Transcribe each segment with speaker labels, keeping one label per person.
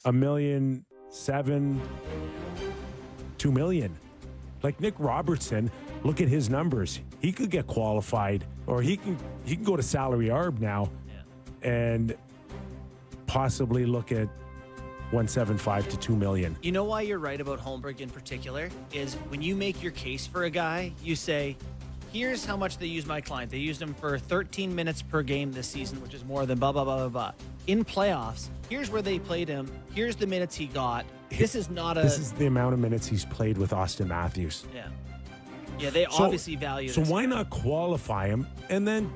Speaker 1: 1,700,000, 2 million. Like Nick Robertson, look at his numbers. He could get qualified, or he can go to salary arb now, and possibly look at 1.75 to 2 million.
Speaker 2: You know why you're right about Holmberg in particular is when you make your case for a guy, you say, here's how much they use my client. They used him for 13 minutes per game this season, which is more than blah, blah, blah, blah, blah. In playoffs, here's where they played him. Here's the minutes he got. This is
Speaker 1: the amount of minutes he's played with Austin Matthews.
Speaker 2: Yeah. Yeah, they obviously value
Speaker 1: So
Speaker 2: this
Speaker 1: why
Speaker 2: guy.
Speaker 1: not qualify him and then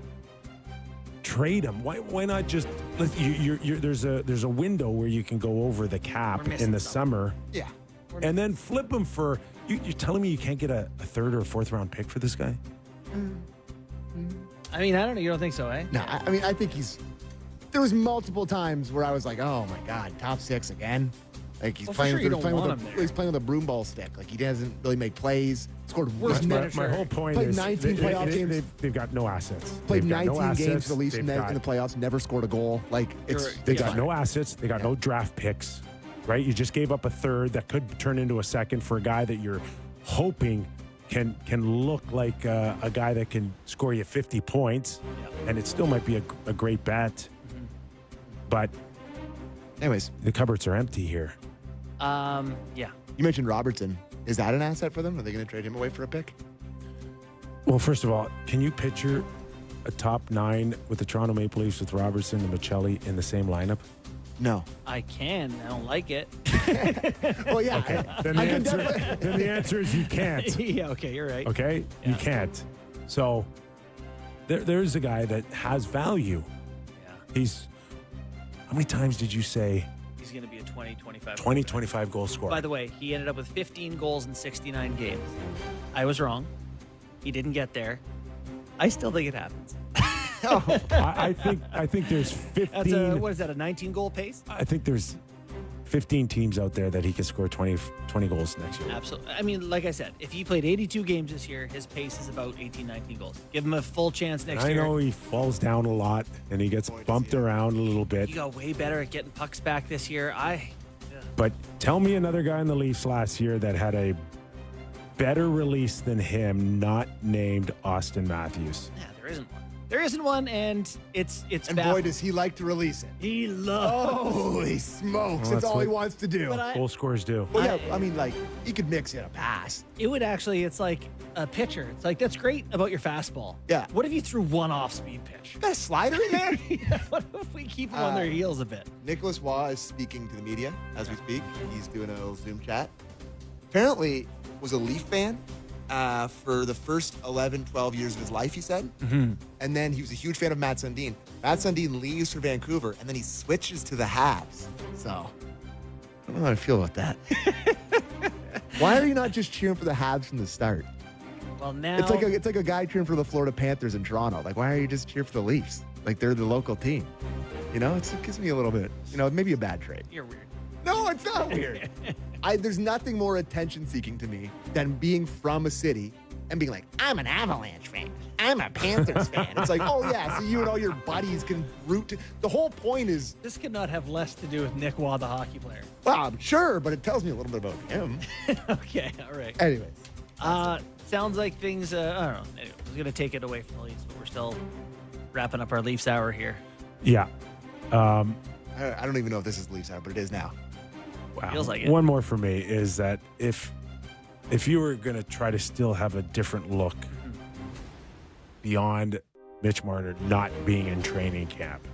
Speaker 1: trade him? Why not just there's a window where you can go over the cap in the summer.
Speaker 3: Yeah.
Speaker 1: And then flip him for you're telling me you can't get a third or fourth round pick for this guy?
Speaker 2: I mean, I don't know. You don't think so, eh?
Speaker 3: No, I mean, I think there was multiple times where I was like, oh my God, top six again. Like he's playing with a broom ball stick. Like he doesn't really make plays. Scored worse.
Speaker 1: My whole point
Speaker 3: played
Speaker 1: is
Speaker 3: 19 playoff games.
Speaker 1: They've got no assets.
Speaker 3: Played 19 games for the Leafs in the playoffs. Never scored a goal. Like
Speaker 1: they got no assets. They got no draft picks. Right? You just gave up a third that could turn into a second for a guy that you're hoping can look like a guy that can score you 50 points, and it still might be a great bet. But
Speaker 3: anyways,
Speaker 1: the cupboards are empty here.
Speaker 2: Yeah.
Speaker 3: You mentioned Robertson. Is that an asset for them? Are they going to trade him away for a pick?
Speaker 1: Well, first of all, can you picture a top 9 with the Toronto Maple Leafs with Robertson and Michelli in the same lineup?
Speaker 3: No.
Speaker 2: I can. I don't like it.
Speaker 3: Well, yeah.
Speaker 1: Okay. Then the answer is you can't.
Speaker 2: Yeah, okay, you're right.
Speaker 1: Okay?
Speaker 2: Yeah.
Speaker 1: You can't. So there's a guy that has value.
Speaker 2: Yeah.
Speaker 1: How many times did you say
Speaker 2: He's going to be a 25
Speaker 1: goal scorer?
Speaker 2: By the way, he ended up with 15 goals in 69 games. I was wrong. He didn't get there. I still think it happens.
Speaker 1: I think there's 15.
Speaker 2: What is that, a 19-goal pace?
Speaker 1: I think there's 15 teams out there that he could score 20 goals next year.
Speaker 2: Absolutely. I mean, like I said, if he played 82 games this year, his pace is about 18, 19 goals. Give him a full chance next year.
Speaker 1: I know he falls down a lot and he gets bumped around a little bit.
Speaker 2: He got way better at getting pucks back this year.
Speaker 1: But tell me another guy in the Leafs last year that had a better release than him, not named Austin Matthews.
Speaker 2: Yeah, there isn't one. There isn't one, and it's
Speaker 3: and boy, does he like to release it.
Speaker 2: He loves.
Speaker 3: Holy smokes!
Speaker 1: Well,
Speaker 3: that's all he wants to do.
Speaker 1: Goal scorers do.
Speaker 3: Well, yeah, I mean, like he could mix in a pass.
Speaker 2: It would actually. It's like a pitcher. It's like that's great about your fastball.
Speaker 3: Yeah.
Speaker 2: What if you threw one off-speed pitch?
Speaker 3: Got a slider in there.
Speaker 2: Yeah, what if we keep them on their heels a bit?
Speaker 3: Nicholas Waugh is speaking to the media as we speak. He's doing a little Zoom chat. Apparently, was a Leaf fan for the first 11, 12 years of his life, he said.
Speaker 1: Mm-hmm.
Speaker 3: And then he was a huge fan of Matt Sundin. Matt Sundin leaves for Vancouver, and then he switches to the Habs. So, I don't know how I feel about that. Why are you not just cheering for the Habs from the start?
Speaker 2: Well, now
Speaker 3: It's like a guy cheering for the Florida Panthers in Toronto. Like, why are you just cheering for the Leafs? Like, they're the local team. You know, it gives me a little bit, maybe a bad trade.
Speaker 2: You're weird.
Speaker 3: No, it's not weird. There's nothing more attention-seeking to me than being from a city and being like, I'm an Avalanche fan. I'm a Panthers fan. It's like, oh, yeah, so you and all your buddies can root to. The whole point is.
Speaker 2: This could not have less to do with Nick Waugh, the hockey player.
Speaker 3: Well, I'm sure, but it tells me a little bit about him.
Speaker 2: Okay, all right.
Speaker 3: Anyways.
Speaker 2: Sounds like things, I don't know. Anyway, I was going to take it away from the Leafs, but we're still wrapping up our Leafs hour here.
Speaker 1: Yeah.
Speaker 3: I don't even know if this is Leafs hour, but it is now.
Speaker 1: Wow.
Speaker 2: Feels like it.
Speaker 1: One more for me is that if you were going to try to still have a different look beyond Mitch Marner not being in training camp,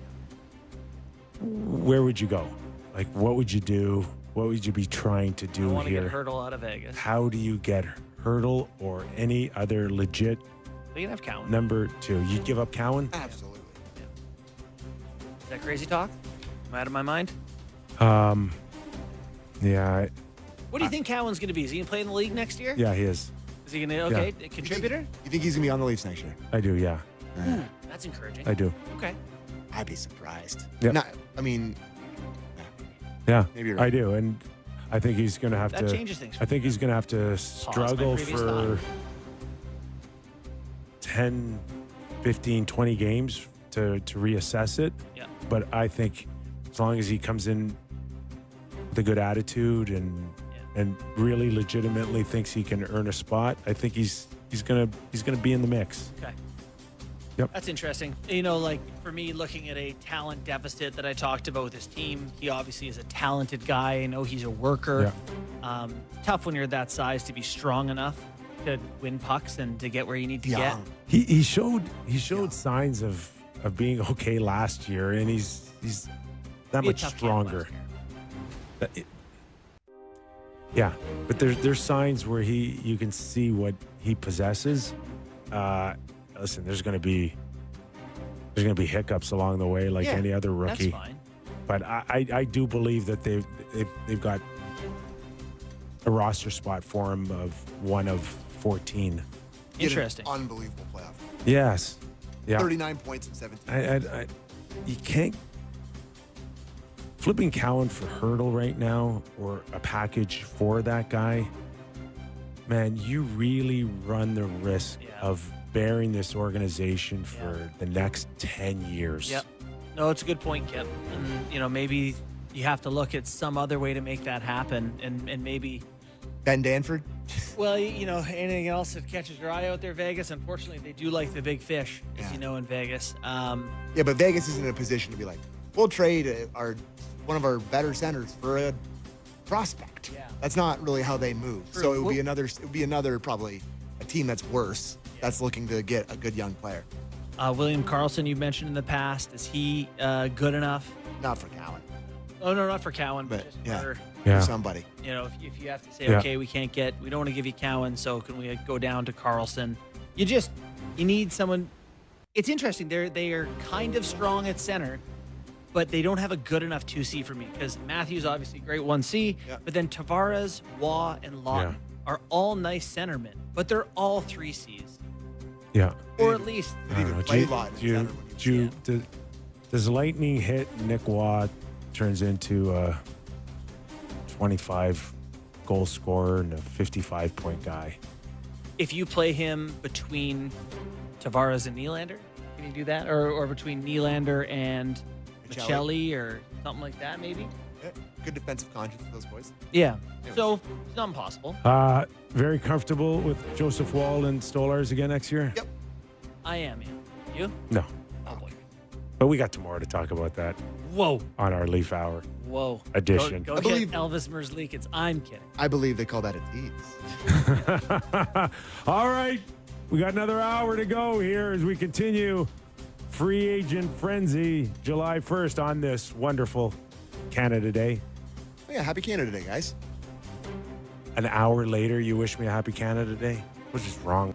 Speaker 1: where would you go? Like, what would you do? What would you be trying to do
Speaker 2: I want to
Speaker 1: here?
Speaker 2: get Hurdle out of Vegas.
Speaker 1: How do you get Hurdle or any other legit
Speaker 2: We can have Cowan.
Speaker 1: number 2? You'd give up Cowan?
Speaker 3: Absolutely.
Speaker 2: Is that crazy talk? Am I out of my mind?
Speaker 1: Yeah.
Speaker 2: What do you think Cowan's going to be? Is he going to play in the league next year?
Speaker 1: Yeah, he is.
Speaker 2: Is he going to, a contributor?
Speaker 3: You think he's going to be on the Leafs next year?
Speaker 1: I do, yeah.
Speaker 2: That's encouraging.
Speaker 1: I do.
Speaker 2: Okay.
Speaker 3: I'd be surprised.
Speaker 1: Yep.
Speaker 3: Maybe
Speaker 1: Yeah,
Speaker 3: you're right.
Speaker 1: I do. And I think he's going to have
Speaker 2: That
Speaker 1: to.
Speaker 2: changes things.
Speaker 1: I think he's going to have to struggle
Speaker 2: previous
Speaker 1: for
Speaker 2: thought.
Speaker 1: 10, 15, 20 games to reassess it.
Speaker 2: Yeah.
Speaker 1: But I think as long as he comes in with with a good attitude and really legitimately thinks he can earn a spot, I think he's gonna be in the mix.
Speaker 2: Okay.
Speaker 1: Yep.
Speaker 2: That's interesting. You know, like for me, looking at a talent deficit that I talked about with his team, he obviously is a talented guy. I know he's a worker.
Speaker 1: Yeah.
Speaker 2: Tough when you're that size to be strong enough to win pucks and to get where you need to get.
Speaker 1: He showed signs of being okay last year, and he's that
Speaker 2: Be a
Speaker 1: much
Speaker 2: tough camp
Speaker 1: stronger.
Speaker 2: last year.
Speaker 1: Yeah, but there's signs where you can see what he possesses. Listen, there's going to be hiccups along the way, like any other rookie.
Speaker 2: That's fine.
Speaker 1: But I do believe that they've got a roster spot for him of one of 14.
Speaker 2: Interesting.
Speaker 3: Unbelievable playoff.
Speaker 1: Yes. Yeah.
Speaker 3: 39 points in 17.
Speaker 1: You can't flipping Cowan for Hurdle right now or a package for that guy. Man, you really run the risk of bearing this organization for the next 10 years.
Speaker 2: Yep. No, it's a good point, Kip. And, you know, maybe you have to look at some other way to make that happen. And maybe,
Speaker 3: Ben Danford.
Speaker 2: well, you know, anything else that catches your eye out there, Vegas, unfortunately, they do like the big fish, as you know, in Vegas.
Speaker 3: Yeah, but Vegas isn't in a position to be like, we'll trade one of our better centers for a prospect.
Speaker 2: Yeah.
Speaker 3: That's not really how they move.
Speaker 2: True.
Speaker 3: So it would be another probably a team that's worse that's looking to get a good young player.
Speaker 2: William Karlsson, you've mentioned in the past. Is he good enough?
Speaker 3: Not for Cowan,
Speaker 2: Oh, no, not for Cowan,
Speaker 3: but
Speaker 2: just
Speaker 3: yeah,
Speaker 2: another,
Speaker 1: Yeah.
Speaker 3: somebody.
Speaker 2: you know, if you have to say,
Speaker 1: Yeah.
Speaker 2: okay, we don't want to give you Cowan, so can we go down to Karlsson? You need someone. It's interesting. They are kind of strong at center, but they don't have a good enough 2C for me because Matthews obviously great 1C, but then Tavares, Waugh, and Lawton are all nice centermen, but they're all 3Cs.
Speaker 1: Yeah.
Speaker 2: Or at least
Speaker 3: They didn't even play Lawton in center when he was-
Speaker 1: Does Lightning hit Nick Waugh turns into a 25 goal scorer and a 55-point guy?
Speaker 2: if you play him between Tavares and Nylander, can you do that? Or between Nylander and Michelli or something like that, maybe?
Speaker 3: Yeah, good defensive conscience for those boys.
Speaker 2: Yeah. So it's not impossible.
Speaker 1: Very comfortable with Joseph Wall and Stolars again next year?
Speaker 3: Yep.
Speaker 2: I am, yeah. You?
Speaker 1: No.
Speaker 2: Oh, boy.
Speaker 1: But we got tomorrow to talk about that
Speaker 2: Whoa.
Speaker 1: on our Leaf Hour
Speaker 2: Whoa.
Speaker 1: edition.
Speaker 2: Go
Speaker 3: I
Speaker 2: get
Speaker 3: believe-
Speaker 2: Elvis Merzlikins. I'm kidding.
Speaker 3: I believe they call that a tease.
Speaker 1: All right. We got another hour to go here as we continue free agent frenzy July 1st on this wonderful Canada Day.
Speaker 3: Oh, yeah, happy Canada Day, guys.
Speaker 1: An hour later, you wish me a happy Canada Day? What's just wrong?